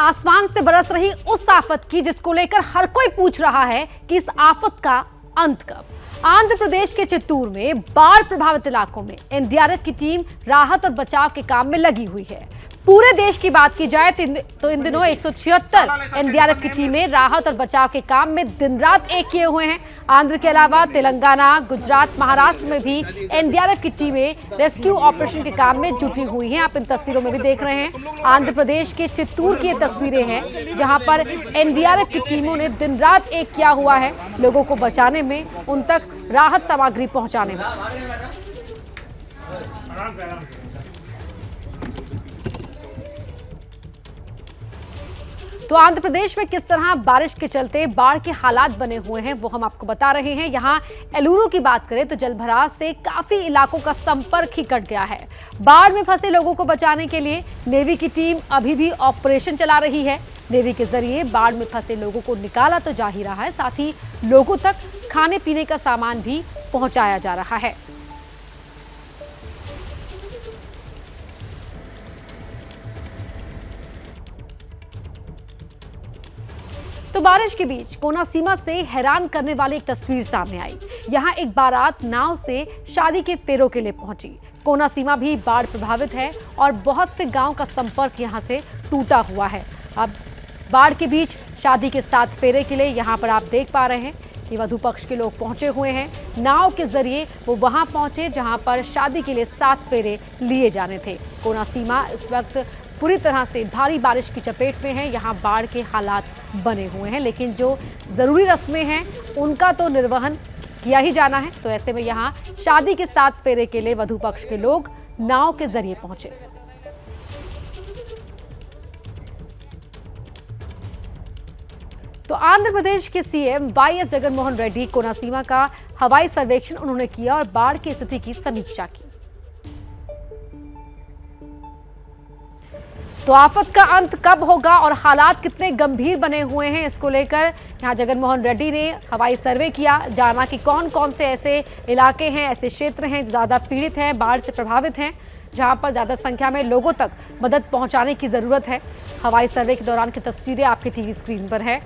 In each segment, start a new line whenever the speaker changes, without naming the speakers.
आसमान से बरस रही उस आफत की जिसको लेकर हर कोई पूछ रहा है कि इस आफत का अंत कब। आंध्र प्रदेश के चित्तूर में बाढ़ प्रभावित इलाकों में एनडीआरएफ की टीम राहत और बचाव के काम में लगी हुई है। पूरे देश की बात की जाए तो इन दिनों 176 एनडीआरएफ की टीमें राहत और बचाव के काम में दिन रात एक किए हुए हैं। आंध्र के अलावा तेलंगाना, गुजरात, महाराष्ट्र में भी एनडीआरएफ की टीमें रेस्क्यू ऑपरेशन के काम में जुटी हुई हैं। आप इन तस्वीरों में भी देख रहे हैं। आंध्र प्रदेश के चित्तूर की ये तस्वीरें हैं जहां पर एनडीआरएफ की टीमों ने दिन रात एक किया हुआ है लोगों को बचाने में, उन तक राहत सामग्री पहुंचाने में। तो आंध्र प्रदेश में किस तरह बारिश के चलते बाढ़ के हालात बने हुए हैं वो हम आपको बता रहे हैं। यहाँ एलुरु की बात करें तो जलभराव से काफी इलाकों का संपर्क ही कट गया है। बाढ़ में फंसे लोगों को बचाने के लिए नेवी की टीम अभी भी ऑपरेशन चला रही है। नेवी के जरिए बाढ़ में फंसे लोगों को निकाला तो जा ही रहा है, साथ ही लोगों तक खाने पीने का सामान भी पहुंचाया जा रहा है। तो बारिश के बीच कोनासीमा से हैरान करने वाली एक तस्वीर सामने आई। यहां एक बारात नाव से शादी के फेरों के लिए पहुंची। कोनासीमा भी बाढ़ प्रभावित है और बहुत से गांव का संपर्क यहां से टूटा हुआ है। अब बाढ़ के बीच शादी के 7 फेरे के लिए यहां पर आप देख पा रहे हैं कि वधू पक्ष के लोग पहुंचे हुए हैं। नाव के जरिए वो वहां पहुंचे जहां पर शादी के लिए 7 फेरे लिए जाने थे। कोनासीमा इस वक्त पूरी तरह से भारी बारिश की चपेट में है। यहाँ बाढ़ के हालात बने हुए हैं, लेकिन जो जरूरी रस्में हैं उनका तो निर्वहन किया ही जाना है। तो ऐसे में यहाँ शादी के 7 फेरे के लिए वधू पक्ष के लोग नाव के जरिए पहुंचे। तो आंध्र प्रदेश के सीएम वाईएस जगनमोहन रेड्डी कोनासीमा का हवाई सर्वेक्षण उन्होंने किया और बाढ़ की स्थिति की समीक्षा की। तो आफत का अंत कब होगा और हालात कितने गंभीर बने हुए हैं, इसको लेकर यहां जगनमोहन रेड्डी ने हवाई सर्वे किया, जाना कि कौन कौन से ऐसे इलाके हैं, ऐसे क्षेत्र हैं जो ज़्यादा पीड़ित हैं, बाढ़ से प्रभावित हैं, जहां पर ज़्यादा संख्या में लोगों तक मदद पहुंचाने की ज़रूरत है। हवाई सर्वे के दौरान की तस्वीरें आपके टीवी स्क्रीन पर है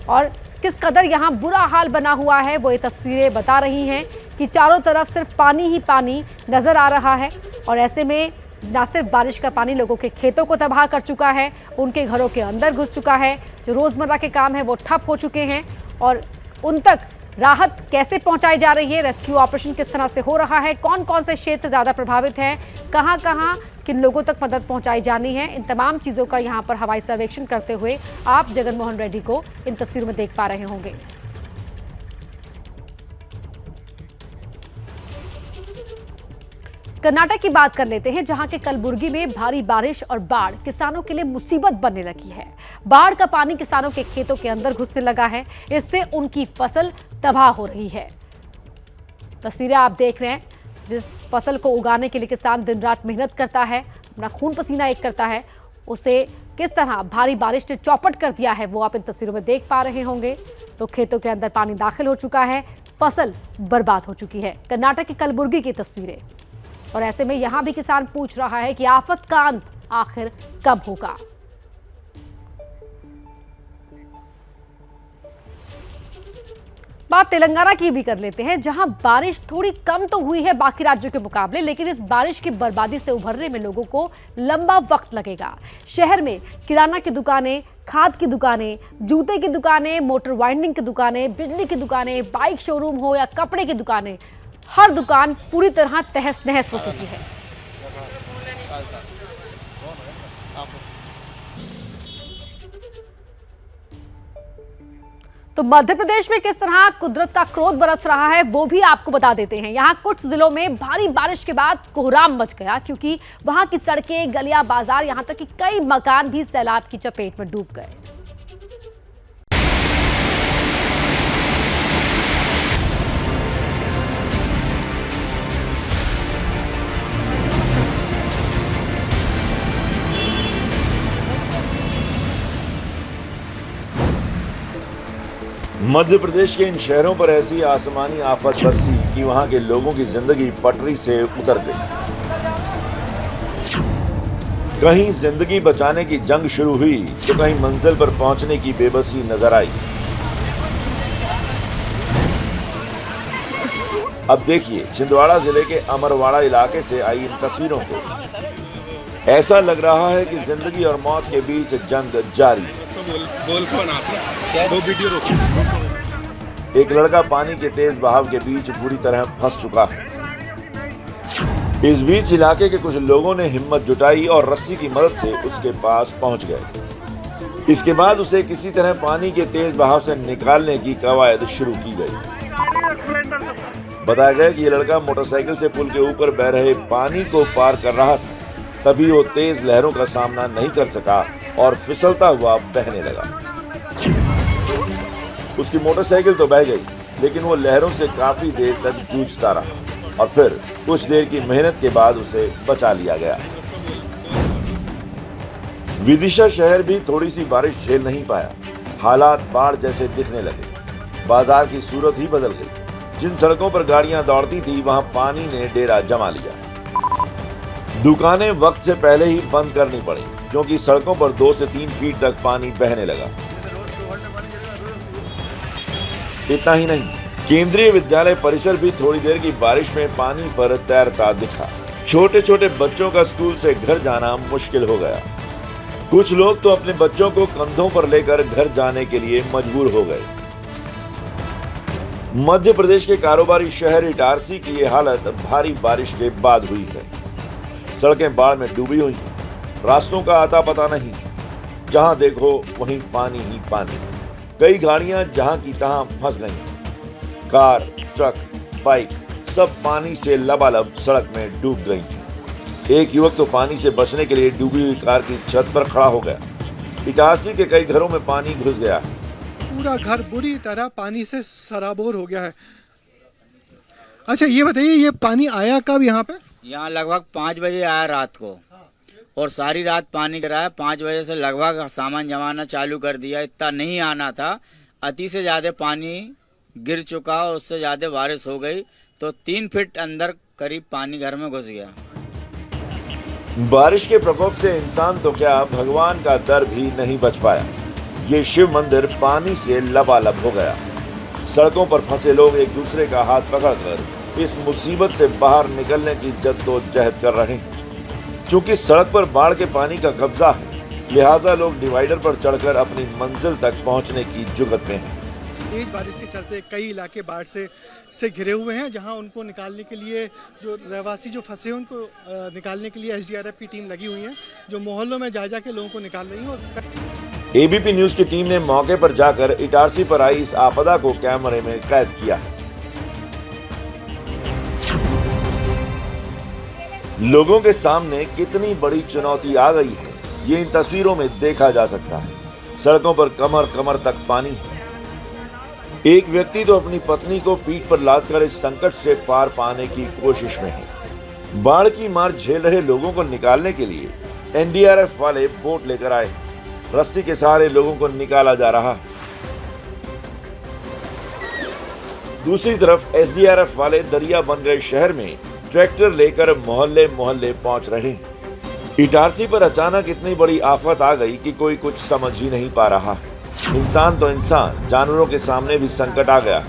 और किस कदर यहाँ बुरा हाल बना हुआ है वो ये तस्वीरें बता रही हैं कि चारों तरफ सिर्फ पानी ही पानी नज़र आ रहा है। और ऐसे में न सिर्फ बारिश का पानी लोगों के खेतों को तबाह कर चुका है, उनके घरों के अंदर घुस चुका है, जो रोज़मर्रा के काम है वो ठप हो चुके हैं और उन तक राहत कैसे पहुंचाई जा रही है, रेस्क्यू ऑपरेशन किस तरह से हो रहा है, कौन कौन से क्षेत्र ज़्यादा प्रभावित हैं, कहां कहां किन लोगों तक मदद पहुंचाई जानी है, इन तमाम चीज़ों का यहां पर हवाई सर्वेक्षण करते हुए आप जगनमोहन रेड्डी को इन तस्वीरों में देख पा रहे होंगे। कर्नाटक की बात कर लेते हैं, जहां के कलबुर्गी में भारी बारिश और बाढ़ किसानों के लिए मुसीबत बनने लगी है। बाढ़ का पानी किसानों के खेतों के अंदर घुसने लगा है, इससे उनकी फसल तबाह हो रही है। तस्वीरें आप देख रहे हैं, जिस फसल को उगाने के लिए किसान दिन रात मेहनत करता है, अपना खून पसीना एक करता है, उसे किस तरह भारी बारिश ने चौपट कर दिया है वो आप इन तस्वीरों में देख पा रहे होंगे। तो खेतों के अंदर पानी दाखिल हो चुका है, फसल बर्बाद हो चुकी है। कर्नाटक की कलबुर्गी की तस्वीरें। और ऐसे में यहां भी किसान पूछ रहा है कि आफत का अंत आखिर कब होगा। बात तेलंगाना की भी कर लेते हैं, जहां बारिश थोड़ी कम तो हुई है बाकी राज्यों के मुकाबले, लेकिन इस बारिश की बर्बादी से उभरने में लोगों को लंबा वक्त लगेगा। शहर में किराना की दुकानें, खाद की दुकानें, जूते की दुकानें, मोटर वाइंडिंग की दुकानें, बिजली की दुकानें, बाइक शोरूम हो या कपड़े की दुकानें, हर दुकान पूरी तरह तहस नहस हो चुकी है। तो मध्य प्रदेश में किस तरह कुदरत का क्रोध बरस रहा है वो भी आपको बता देते हैं। यहां कुछ जिलों में भारी बारिश के बाद कोहराम मच गया, क्योंकि वहां की सड़कें, गलियां, बाजार, यहां तक कि कई मकान भी सैलाब की चपेट में डूब गए।
मध्य प्रदेश के इन शहरों पर ऐसी आसमानी आफत बरसी कि वहां के लोगों की जिंदगी पटरी से उतर गई। कहीं जिंदगी बचाने की जंग शुरू हुई तो कहीं मंजिल पर पहुंचने की बेबसी नजर आई। अब देखिए छिंदवाड़ा जिले के अमरवाड़ा इलाके से आई इन तस्वीरों को। ऐसा लग रहा है कि जिंदगी और मौत के बीच जंग जारी है। एक लड़का पानी के तेज बहाव के बीच बुरी तरह फंस चुका है। इस बीच इलाके के कुछ लोगों ने हिम्मत जुटाई और रस्सी की मदद से उसके पास पहुंच गए। इसके बाद उसे किसी तरह पानी के तेज बहाव से निकालने की कवायद शुरू की गई। बताया गया कि ये लड़का मोटरसाइकिल से पुल के ऊपर बह रहे पानी को पार कर रहा था। तभी वो तेज लहरों का सामना नहीं कर सका और फिसलता हुआ बहने लगा। उसकी मोटरसाइकिल तो बह गई, लेकिन वो लहरों से काफी देर तक जूझता रहा और फिर कुछ देर की मेहनत के बाद उसे बचा लिया गया। विदिशा शहर भी थोड़ी सी बारिश झेल नहीं पाया। हालात बाढ़ जैसे दिखने लगे। बाजार की सूरत ही बदल गई। जिन सड़कों पर गाड़ियां दौड़ती थी वहां पानी ने डेरा जमा लिया। दुकानें वक्त से पहले ही बंद करनी पड़ी क्योंकि सड़कों पर 2 से 3 फीट तक पानी बहने लगा। इतना ही नहीं, केंद्रीय विद्यालय परिसर भी थोड़ी देर की बारिश में पानी पर तैरता दिखा। छोटे छोटे बच्चों का स्कूल से घर जाना मुश्किल हो गया। कुछ लोग तो अपने बच्चों को कंधों पर लेकर घर जाने के लिए मजबूर हो गए। मध्य प्रदेश के कारोबारी शहर इटारसी की ये हालत भारी बारिश के बाद हुई है। सड़कें बाढ़ में डूबी हुई हैं। रास्तों का आता पता नहीं। जहां देखो वहीं पानी ही पानी। कई गाड़ियां जहां की तहां फंस गई। कार, ट्रक, बाइक सब पानी से लबालब सड़क में डूब गई। एक युवक तो पानी से बचने के लिए डूबी हुई कार की छत पर खड़ा हो गया। इटारसी के कई घरों में पानी घुस गया।
पूरा घर बुरी तरह पानी से सराबोर हो गया है। अच्छा ये बताइए, ये पानी आया कब यहाँ पे?
यहाँ लगभग 5 बजे आया रात को और सारी रात पानी गिरा है। 5 बजे से लगभग सामान जमाना चालू कर दिया। इतना नहीं आना था। अति से ज्यादा पानी गिर चुका और उससे ज्यादा बारिश हो गई तो 3 फीट अंदर करीब पानी घर में घुस गया।
बारिश के प्रकोप से इंसान तो क्या भगवान का दर भी नहीं बच पाया। ये शिव मंदिर पानी से लबालब हो गया। सड़कों पर फंसे लोग एक दूसरे का हाथ पकड़कर इस मुसीबत से बाहर निकलने की जद्दोजहद कर रहे हैं। चूंकि सड़क पर बाढ़ के पानी का कब्जा है, लिहाजा लोग डिवाइडर पर चढ़कर अपनी मंजिल तक पहुंचने की जुगत में हैं।
तेज बारिश के चलते कई इलाके बाढ़ से घिरे हुए हैं, जहां उनको निकालने के लिए जो रहवासी जो फंसे हैं उनको निकालने के लिए एसडीआरएफ की टीम लगी हुई है, जो मोहल्लों में जा के लोगों को निकाल रही है। और
एबीपी न्यूज की टीम ने मौके पर जाकर इटारसी पर आई इस आपदा को कैमरे में कैद किया है। लोगों के सामने कितनी बड़ी चुनौती आ गई है, ये इन तस्वीरों में देखा जा सकता है। सड़कों पर कमर कमर तक पानी है। एक व्यक्ति तो अपनी पत्नी को पीठ पर लादकर इस संकट से पार पाने की कोशिश में है। बाढ़ की मार झेल रहे लोगों को निकालने के लिए एनडीआरएफ वाले बोट लेकर आए। रस्सी के सहारे लोगों को निकाला जा रहा है। दूसरी तरफ एसडीआरएफ वाले दरिया बन गए शहर में ट्रैक्टर लेकर मोहल्ले मोहल्ले पहुंच रहे हैं। इटारसी पर अचानक इतनी बड़ी आफत आ गई कि कोई कुछ समझ ही नहीं पा रहा है। इंसान तो इंसान, जानवरों के सामने भी संकट आ गया।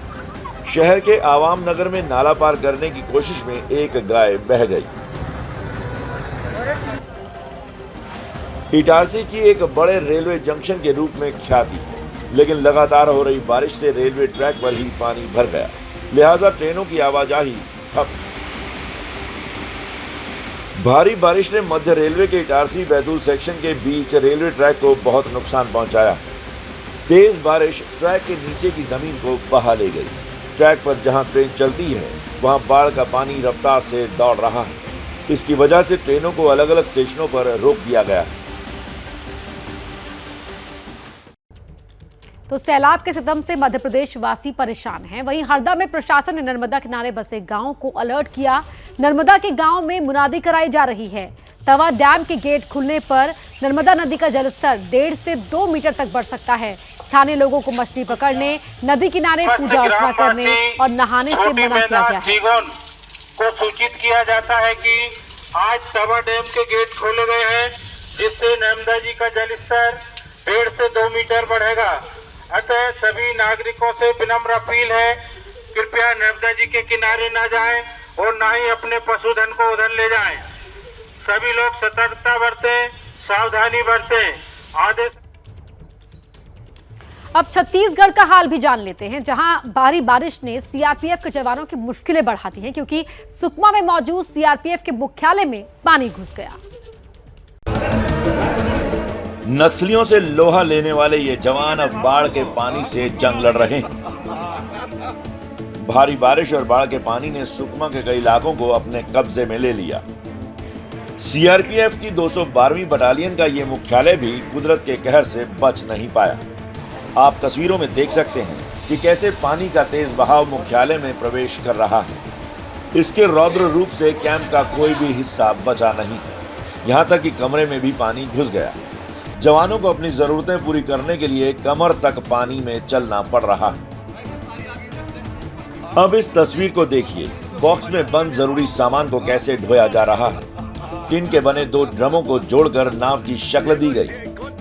शहर के आवाम नगर में नाला पार करने की कोशिश में एक गाय बह गई। इटारसी की एक बड़े रेलवे जंक्शन के रूप में ख्याति है, लेकिन लगातार हो रही बारिश से रेलवे ट्रैक पर ही पानी भर गया, लिहाजा ट्रेनों की आवाजाही ठप। भारी बारिश ने मध्य रेलवे के इटारसी बैतूल सेक्शन के बीच रेलवे ट्रैक को बहुत नुकसान पहुंचाया। तेज बारिश ट्रैक के नीचे की जमीन को बहा ले गई। ट्रैक पर जहां ट्रेन चलती है वहां बाढ़ का पानी रफ्तार से दौड़ रहा है। इसकी वजह से ट्रेनों को अलग अलग स्टेशनों पर रोक दिया गया है।
तो सैलाब के सितम से मध्य प्रदेश वासी परेशान हैं। वहीं हरदा में प्रशासन ने नर्मदा किनारे बसे गांव को अलर्ट किया। नर्मदा के गांव में मुनादी कराई जा रही है। तवा डैम के गेट खुलने पर नर्मदा नदी का जलस्तर 1.5 से 2 मीटर तक बढ़ सकता है। स्थानीय लोगों को मछली पकड़ने, नदी किनारे पूजा अर्चना करने और नहाने से मना किया गया है।
को सूचित किया जाता है कि आज तवा डैम के गेट खोले गए हैं। जिससे नर्मदा जी का जलस्तर 1.5 से 2 मीटर बढ़ेगा। अतः सभी नागरिकों से विनम्र अपील है, कृपया नर्मदा जी के किनारे न जाएं और न ही अपने पशुधन को उधर ले जाएं। सभी लोग सतर्कता बरतें, सावधानी बरतें। आदेश।
अब छत्तीसगढ़ का हाल भी जान लेते हैं, जहां भारी बारिश ने सीआरपीएफ के जवानों की मुश्किलें बढ़ा दी हैं, क्योंकि सुकमा में मौजूद सीआरपीएफ के मुख्यालय में पानी घुस गया।
नक्सलियों से लोहा लेने वाले ये जवान अब बाढ़ के पानी से जंग लड़ रहे हैं। भारी बारिश और बाढ़ के पानी ने सुकमा के कई इलाकों को अपने कब्जे में ले लिया। सीआरपीएफ की 212वीं बटालियन का ये मुख्यालय भी कुदरत के कहर से बच नहीं पाया। आप तस्वीरों में देख सकते हैं कि कैसे पानी का तेज बहाव मुख्यालय में प्रवेश कर रहा है। इसके रौद्र रूप से कैंप का कोई भी हिस्सा बचा नहीं है। यहाँ तक कि कमरे में भी पानी घुस गया। जवानों को अपनी जरूरतें पूरी करने के लिए कमर तक पानी में चलना पड़ रहा है। अब इस तस्वीर को देखिए, बॉक्स में बंद जरूरी सामान को कैसे ढोया जा रहा है। टिन के बने 2 ड्रमों को जोड़कर नाव की शक्ल दी गई।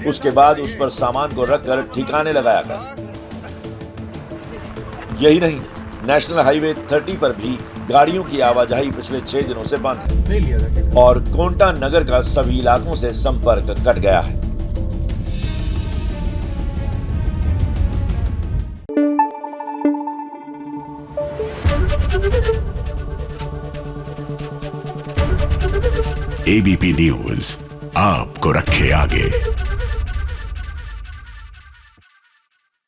उसके बाद उस पर सामान को रखकर ठिकाने लगाया गया। यही नहीं, नेशनल हाईवे 30 पर भी गाड़ियों की आवाजाही पिछले 6 दिनों से बंद है और कोंटा नगर का सभी इलाकों से संपर्क कट गया है।
एबीपी न्यूज आपको रखे आगे।